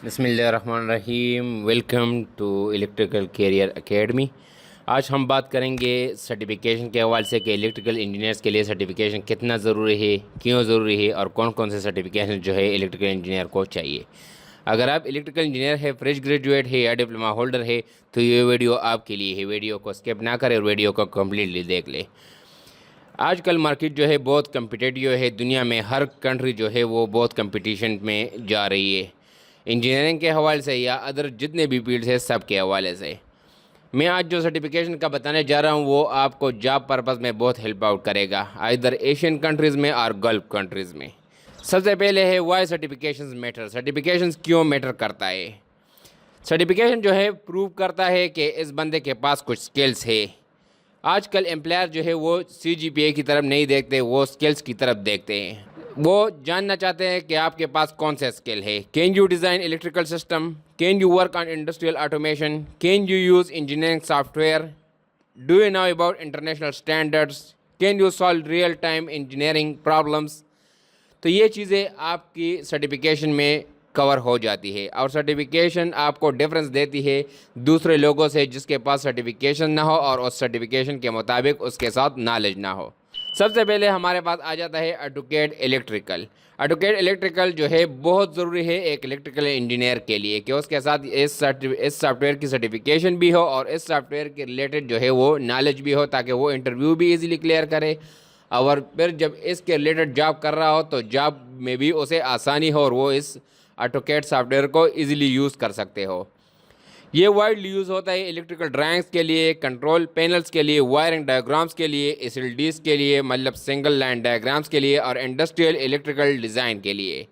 बिस्मिल्लाहिर्रहमानिर्रहीम। Welcome to electrical career academy. आज हम बात करेंगे सर्टिफिकेशन के हवाले से कि इलेक्ट्रिकल इंजीनियर्स के लिए सर्टिफिकेशन कितना ज़रूरी है, क्यों ज़रूरी है और कौन कौन से सर्टिफिकेशन जो है इलेक्ट्रिकल इंजीनियर को चाहिए। अगर आप इलेक्ट्रिकल इंजीनियर है, फ्रेश ग्रेजुएट है या डिप्लोमा होल्डर है तो ये वीडियो आपके लिए है। वीडियो को स्किप ना करें और वीडियो को कम्प्लीटली देख लें। आजकल मार्केट जो है बहुत कम्पिटिटिव है। दुनिया में हर कंट्री जो है वो बहुत कंपटीशन में जा रही है, इंजीनियरिंग के हवाले से या अदर जितने भी फील्ड्स है सब के हवाले से। मैं आज जो सर्टिफिकेशन का बताने जा रहा हूँ वो आपको जॉब पर्पज़ में बहुत हेल्प आउट करेगा, इधर एशियन कंट्रीज़ में और गल्फ कंट्रीज़ में। सबसे पहले है वाई सर्टिफिकेशंस मैटर। सर्टिफिकेशंस क्यों मैटर करता है? सर्टिफिकेशन जो है प्रूव करता है कि इस बंदे के पास कुछ स्किल्स है। आजकल एम्प्लॉयर जो है वो CGPA की तरफ नहीं देखते, वो स्किल्स की तरफ देखते हैं। वो जानना चाहते हैं कि आपके पास कौन सा स्किल है। Can you design electrical system? Can you work on industrial automation? Can you use engineering software? Do you know about international standards? Can you solve real time engineering problems? तो ये चीज़ें आपकी सर्टिफिकेशन में cover हो जाती है और certification आपको डिफरेंस देती है दूसरे लोगों से जिसके पास सर्टिफिकेशन ना हो और उस सर्टिफिकेशन के मुताबिक उसके साथ नॉलेज ना हो। सबसे पहले हमारे पास आ जाता है एडवोकेट इलेक्ट्रिकल। एडवोकेट इलेक्ट्रिकल जो है बहुत ज़रूरी है एक इलेक्ट्रिकल इंजीनियर के लिए कि उसके साथ इस सॉफ्टवेयर की सर्टिफिकेशन भी हो और इस सॉफ्टवेयर के रिलेटेड जो है वो नॉलेज भी हो, ताकि वो इंटरव्यू भी इजीली क्लियर करे और फिर जब इसके रिलेटेड जॉब कर रहा हो तो जॉब में भी उसे आसानी हो और वो इस ऑटोकैड सॉफ्टवेयर को इजीली यूज़ कर सकते हो। ये वाइडली यूज़ होता है इलेक्ट्रिकल ड्राइंग्स के लिए, कंट्रोल पैनल्स के लिए, वायरिंग डायग्राम्स के लिए, SLDs के लिए मतलब सिंगल लाइन डायग्राम्स के लिए और इंडस्ट्रियल इलेक्ट्रिकल डिज़ाइन के लिए।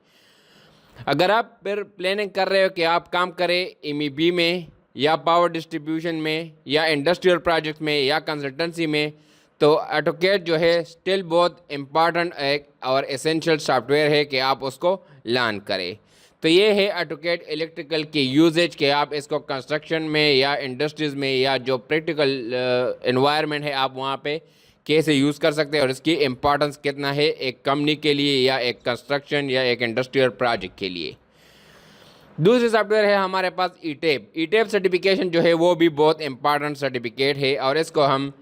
अगर आप फिर प्लानिंग कर रहे हो कि आप काम करें MEP में या पावर डिस्ट्रीब्यूशन में या इंडस्ट्रियल प्रोजेक्ट में या कंसल्टेंसी में, तो ऑटोकैड जो है स्टिल बहुत इम्पॉर्टेंट एक और एसेंशियल सॉफ्टवेयर है कि आप उसको लर्न करें। तो ये है ऑटोकैड इलेक्ट्रिकल की यूजेज के आप इसको कंस्ट्रक्शन में या इंडस्ट्रीज़ में या जो प्रैक्टिकल एनवायरनमेंट है आप वहाँ पे कैसे यूज़ कर सकते हैं और इसकी इम्पॉर्टेंस कितना है एक कंपनी के लिए या एक कंस्ट्रक्शन या एक इंडस्ट्रियल प्रोजेक्ट के लिए। दूसरी सॉफ्टवेयर है हमारे पास ई टेप सर्टिफिकेशन जो है वो भी बहुत इंपॉर्टेंट सर्टिफिकेट है और इसको हम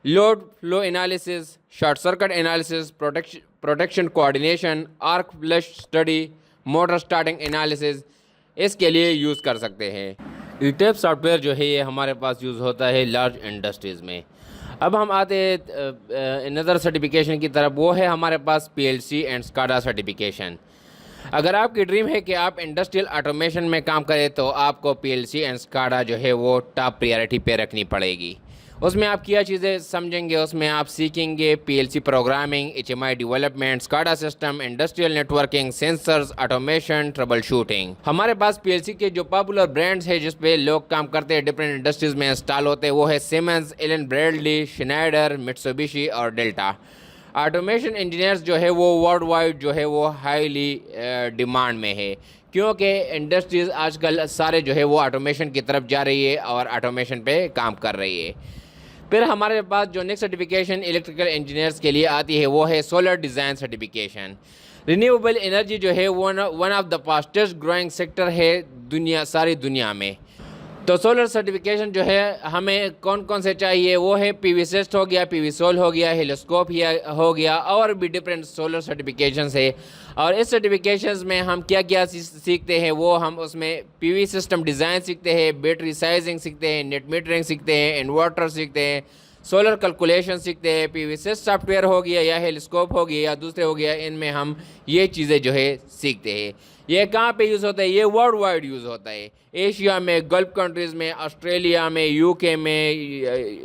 load flow analysis, short circuit analysis, protection coordination, arc flush study, motor starting analysis इसके लिए यूज़ कर सकते हैं। ई-टेप सॉफ्टवेयर जो है ये हमारे पास यूज़ होता है लार्ज इंडस्ट्रीज़ में। अब हम आते हैं नज़र सर्टिफिकेशन की तरफ, वो है हमारे पास PLC एंड SCADA सर्टिफिकेशन। अगर आपकी ड्रीम है कि आप इंडस्ट्रियल ऑटोमेशन में काम करें तो आपको PLC एंड SCADA जो है वो टॉप प्रायोरिटी पे रखनी पड़ेगी। उसमें आप क्या चीज़ें समझेंगे, उसमें आप सीखेंगे PLC programming, HMI development, SCADA system, industrial networking, sensors, automation, trouble shooting. हमारे पास PLC के जो पॉपुलर ब्रांड्स हैं जिस पे लोग काम करते हैं, डिफरेंट इंडस्ट्रीज़ में इंस्टॉल होते हैं, वो है Siemens, Allen Bradley, Schneider, Mitsubishi और डेल्टा। ऑटोमेशन इंजीनियर्स जो है वो वर्ल्ड वाइड जो है वो हाईली डिमांड में है, क्योंकि इंडस्ट्रीज़ आजकल सारे जो है वो ऑटोमेशन की तरफ जा रही है और ऑटोमेशन पे काम कर रही है। फिर हमारे पास जो नेक्स्ट सर्टिफिकेशन इलेक्ट्रिकल इंजीनियर्स के लिए आती है वो है solar design certification. Renewable energy जो है one of the fastest growing sector है सारी दुनिया में। तो सोलर सर्टिफिकेशन जो है हमें कौन कौन से चाहिए, वो है PV सेस्ट हो गया, PV सोल हो गया, हेलिस्कोप हो गया और भी डिफरेंट सोलर सर्टिफिकेशंस है। और इस सर्टिफिकेशंस में हम क्या क्या सीखते हैं, वो हम उसमें PV सिस्टम डिज़ाइन सीखते हैं, बैटरी साइजिंग सीखते हैं, नेट मीटरिंग सीखते हैं, इन्वर्टर सीखते हैं, सोलर कैलकुलेशन सीखते हैं, PV सेस्ट सॉफ्टवेयर हो गया या हेलिस्कोप हो गया या दूसरे हो गया, इनमें हम ये चीज़ें जो है सीखते हैं। ये कहाँ पे यूज़ होता है? ये वर्ल्ड वाइड यूज़ होता है, एशिया में, गल्फ कंट्रीज़ में, ऑस्ट्रेलिया में, UK में,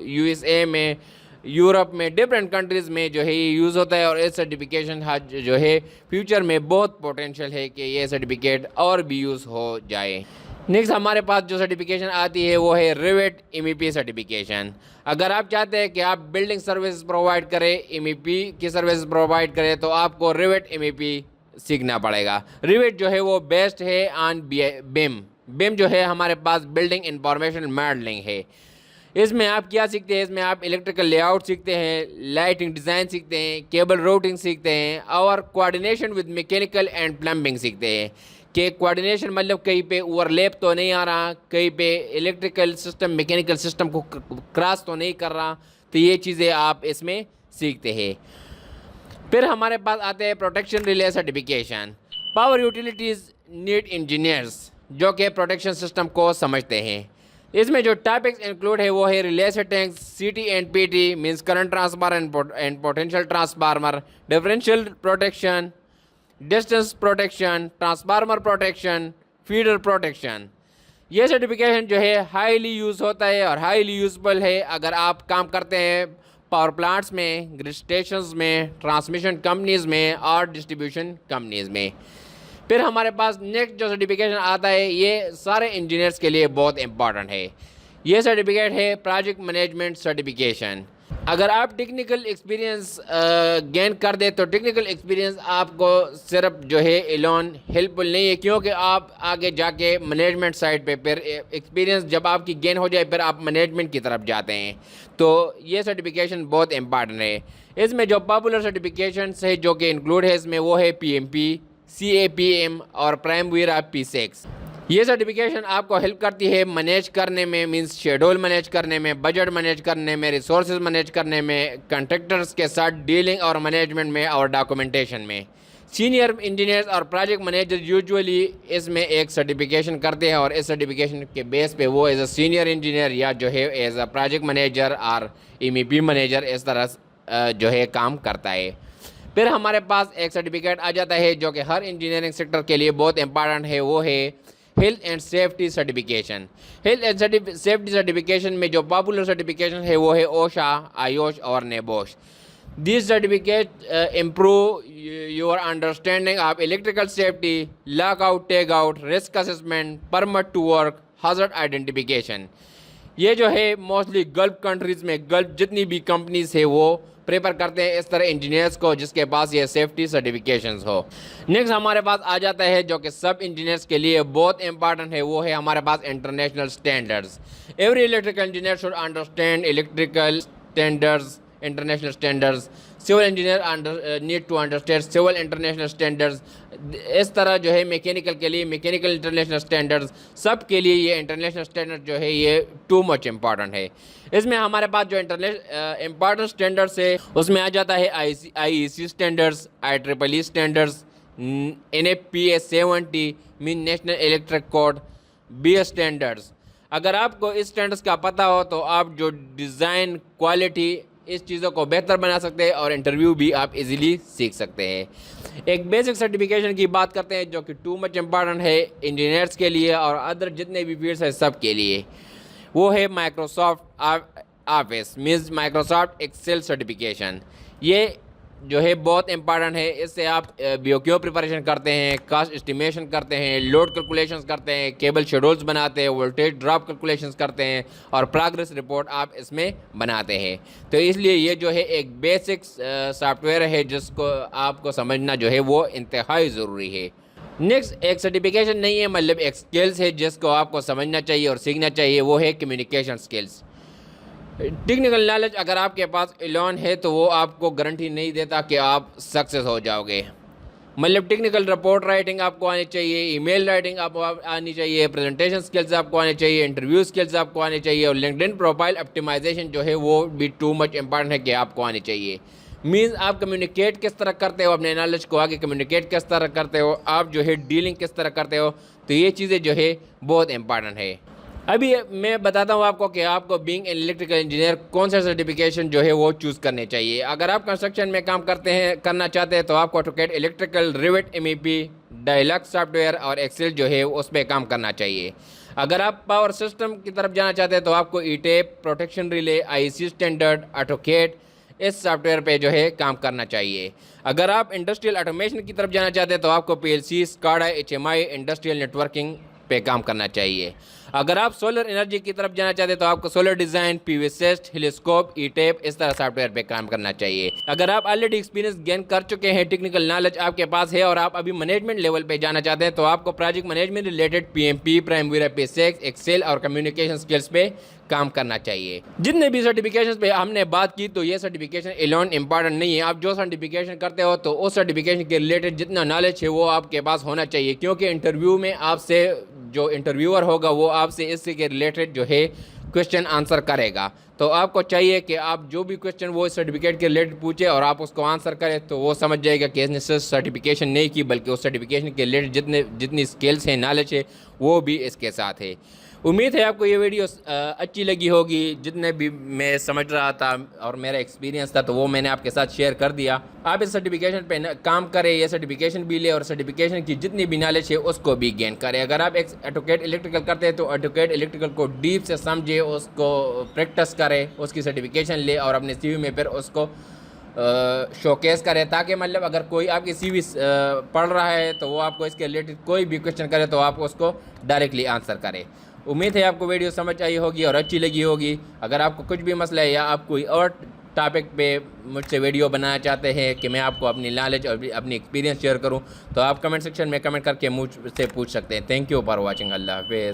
USA में, यूरोप में, डिफरेंट कंट्रीज़ में जो है ये यूज़ होता है। और ये सर्टिफिकेशन जो है फ्यूचर में बहुत पोटेंशियल है कि ये सर्टिफिकेट और भी यूज़ हो जाए। नेक्स्ट हमारे पास जो सर्टिफिकेशन आती है वो है रिवेट MEP सर्टिफिकेशन। अगर आप चाहते हैं कि आप बिल्डिंग सर्विस प्रोवाइड करें, MEP की सर्विस प्रोवाइड करें, तो आपको रिवेट MEP सीखना पड़ेगा। रिवेट जो है वो बेस्ट है ऑन BIM जो है हमारे पास बिल्डिंग इंफॉर्मेशन मॉडलिंग है। इसमें आप क्या सीखते हैं? इसमें आप इलेक्ट्रिकल लेआउट सीखते हैं, लाइटिंग डिज़ाइन सीखते हैं, केबल रूटिंग सीखते हैं और coordination with mechanical and plumbing सीखते हैं। कि कोऑर्डिनेशन मतलब कहीं पे ओवरलैप तो नहीं आ रहा, कहीं पे इलेक्ट्रिकल सिस्टम मैकेनिकल सिस्टम को क्रॉस तो नहीं कर रहा। तो ये चीज़ें आप इसमें सीखते हैं। फिर हमारे पास आते हैं protection relay certification. Power utilities need engineers जो कि प्रोटेक्शन सिस्टम को समझते हैं। इसमें जो टॉपिक्स इंक्लूड है वो है रिले सेटिंग्स, सीटी and PT means current transformer and potential transformer, differential protection, distance protection, transformer protection, feeder protection. ये सर्टिफिकेशन जो है हाईली यूज़ होता है और हाईली यूजफुल है अगर आप काम करते हैं पावर प्लांट्स में, ग्रिड स्टेशंस में, ट्रांसमिशन कंपनीज़ में और डिस्ट्रीब्यूशन कंपनीज़ में। फिर हमारे पास नेक्स्ट जो सर्टिफिकेशन आता है ये सारे इंजीनियर्स के लिए बहुत इंपॉर्टेंट है। ये सर्टिफिकेट है प्रोजेक्ट मैनेजमेंट सर्टिफिकेशन। अगर आप टेक्निकल एक्सपीरियंस गेन कर दे तो टेक्निकल एक्सपीरियंस आपको सिर्फ जो है एलोन हेल्पफुल नहीं है, क्योंकि आप आगे जाके मैनेजमेंट साइड पे फिर एक्सपीरियंस जब आपकी गेन हो जाए फिर आप मैनेजमेंट की तरफ जाते हैं। तो ये सर्टिफिकेशन बहुत इंपॉर्टेंट है। इसमें जो पॉपुलर सर्टिफिकेशन है जो कि इंक्लूड है इसमें वो है PMP, CAPM और प्राइमवीरा P6। ये सर्टिफिकेशन आपको हेल्प करती है मैनेज करने में, मींस शेड्यूल मैनेज करने में, बजट मैनेज करने में, रिसोर्सेज मैनेज करने में, कॉन्ट्रैक्टर्स के साथ डीलिंग और मैनेजमेंट में और डॉक्यूमेंटेशन में। सीनियर इंजीनियर्स और प्रोजेक्ट मैनेजर यूजुअली इसमें एक सर्टिफिकेशन करते हैं और इस सर्टिफिकेशन के बेस पे वो एज अ सीनियर इंजीनियर या जो है एज अ प्रोजेक्ट मैनेजर और MEP मैनेजर इस तरह जो है काम करता है। फिर हमारे पास एक सर्टिफिकेट आ जाता है जो कि हर इंजीनियरिंग सेक्टर के लिए बहुत इंपॉर्टेंट है, वो है health and safety certification. Health and safety certification में जो पॉपुलर सर्टिफिकेशन है वो है OSHA, IOSH और NEBOSH। This certificate improve your understanding of electrical safety, lock out, tag out, risk assessment, permit to work, hazard identification. ये जो है mostly Gulf countries में गल्फ जितनी भी कंपनीज है वो प्रेफर करते हैं इस तरह इंजीनियर्स को जिसके पास ये सेफ्टी सर्टिफिकेशंस हो। नेक्स्ट हमारे पास आ जाता है जो कि सब इंजीनियर्स के लिए बहुत इंपॉर्टेंट है, वो है हमारे पास international standards. Every electrical engineer should understand electrical standards, international standards. Civil engineer need to understand civil international standards. इस तरह जो है मैकेनिकल के लिए मैकेनिकल इंटरनेशनल स्टैंडर्ड्स, सब के लिए ये इंटरनेशनल स्टैंडर्ड जो है ये टू मच इम्पॉर्टेंट है। इसमें हमारे पास जो इंटरनेशनल इम्पॉर्टेंट स्टैंडर्ड्स है उसमें आ जाता है IEC standards, IEEE standards, NFPA 70 mean national electric code, BS standards. अगर आपको इस स्टैंडर्ड्स का पता हो तो आप जो डिज़ाइन, क्वालिटी, इस चीज़ों को बेहतर बना सकते हैं और इंटरव्यू भी आप इजीली सीख सकते हैं। एक बेसिक सर्टिफिकेशन की बात करते हैं जो कि टू मच इम्पॉर्टेंट है इंजीनियर्स के लिए और अदर जितने भी फील्ड्स हैं सब के लिए, वो है Microsoft Office means Microsoft Excel certification. ये जो है बहुत इंपॉर्टेंट है। इससे आप BOQ प्रिपरेशन करते हैं, कास्ट एस्टिमेशन करते हैं, लोड कैलकुलेशंस करते हैं, केबल शेड्यूल्स बनाते हैं, वोल्टेज ड्रॉप कैलकुलेशंस करते हैं और प्रोग्रेस रिपोर्ट आप इसमें बनाते हैं। तो इसलिए ये जो है एक बेसिक सॉफ्टवेयर है जिसको आपको समझना जो है वो इंतहाई ज़रूरी है। नेक्स्ट एक सर्टिफिकेशन नहीं है, मतलब एक स्किल्स है जिसको आपको समझना चाहिए और सीखना चाहिए, वो है कम्युनिकेशन स्किल्स। टेक्निकल नॉलेज अगर आपके पास एलोन है तो वो आपको गारंटी नहीं देता कि आप सक्सेस हो जाओगे। मतलब टेक्निकल रिपोर्ट राइटिंग आपको आनी चाहिए, ईमेल राइटिंग आपको आनी चाहिए, प्रेजेंटेशन स्किल्स आपको आनी चाहिए, इंटरव्यू स्किल्स आपको आनी चाहिए और लिंक्डइन प्रोफाइल ऑप्टिमाइजेशन जो है वो भी टू मच इम्पॉर्टेंट है कि आपको आनी चाहिए। मीन्स आप कम्युनिकेट किस तरह करते हो, अपने नॉलेज को आगे कम्युनिकेट किस तरह करते हो, आप जो है डीलिंग किस तरह करते हो, तो ये चीज़ें जो है बहुत इंपॉर्टेंट है। अभी मैं बताता हूँ आपको कि आपको बीइंग एन इलेक्ट्रिकल इंजीनियर कौन सा सर्टिफिकेशन जो है वो चूज़ करने चाहिए। अगर आप कंस्ट्रक्शन में काम करना चाहते हैं तो आपको AutoCAD electrical, Revit, MEP, Dialux software और एक्सेल जो है उस पर काम करना चाहिए। अगर आप पावर सिस्टम की तरफ जाना चाहते हैं तो आपको ETAP, protection relay, IEC standard, AutoCAD इस सॉफ्टवेयर पे जो है काम करना चाहिए। अगर आप इंडस्ट्रियल ऑटोमेशन की तरफ जाना चाहते हैं तो आपको PLC, SCADA, HMI, industrial networking पे काम करना चाहिए। अगर आप सोलर एनर्जी की तरफ जाना चाहते हैं तो आपको सोलर डिज़ाइन, PVSYST, हेलिस्कोप, ETAP इस तरह सॉफ्टवेयर पे काम करना चाहिए। अगर आप ऑलरेडी एक्सपीरियंस गेन कर चुके हैं, टेक्निकल नॉलेज आपके पास है और आप अभी मैनेजमेंट लेवल पे जाना चाहते हैं तो आपको project management related PMP, Primavera P6, Excel और कम्युनिकेशन स्किल्स पे काम करना चाहिए। जितने भी सर्टिफिकेशन पे हमने बात की तो ये सर्टिफिकेशन एलोन इम्पॉर्टेंट नहीं है। आप जो सर्टिफिकेशन करते हो तो उस सर्टिफिकेशन के रिलेटेड जितना नॉलेज है वो आपके पास होना चाहिए, क्योंकि इंटरव्यू में आपसे जो इंटरव्यूअर होगा वो आपसे इससे के रिलेटेड जो है क्वेश्चन आंसर करेगा। तो आपको चाहिए कि आप जो भी क्वेश्चन वो सर्टिफिकेट के रिलेटेड पूछे और आप उसको आंसर करें, तो वो समझ जाएगा कि इसने सिर्फ सर्टिफिकेशन नहीं की बल्कि उस सर्टिफिकेशन के रिलेटेड जितनी स्किल्स हैं, नॉलेज है, वो भी इसके साथ है। उम्मीद है आपको ये वीडियो अच्छी लगी होगी। जितने भी मैं समझ रहा था और मेरा एक्सपीरियंस था तो वो मैंने आपके साथ शेयर कर दिया। आप इस सर्टिफिकेशन पे काम करें, ये सर्टिफिकेशन भी ले और सर्टिफिकेशन की जितनी भी नॉलेज है उसको भी गेन करें। अगर आप एडवोकेट इलेक्ट्रिकल करते हैं तो एडवोकेट इलेक्ट्रिकल को डीप से समझे, उसको प्रैक्टिस करें, उसकी सर्टिफिकेशन ले और अपने CV में फिर उसको शोकेस करें, ताकि मतलब अगर कोई आपकी CV पढ़ रहा है तो वो आपको इसके रिलेटेड कोई भी क्वेश्चन करे तो आप उसको डायरेक्टली आंसर करें। उम्मीद है आपको वीडियो समझ आई होगी और अच्छी लगी होगी। अगर आपको कुछ भी मसला है या आप कोई और टॉपिक पे मुझसे वीडियो बनाना चाहते हैं कि मैं आपको अपनी नॉलेज और अपनी एक्सपीरियंस शेयर करूं, तो आप कमेंट सेक्शन में कमेंट करके मुझसे पूछ सकते हैं। Thank you for watching. अल्लाह हाफिज़।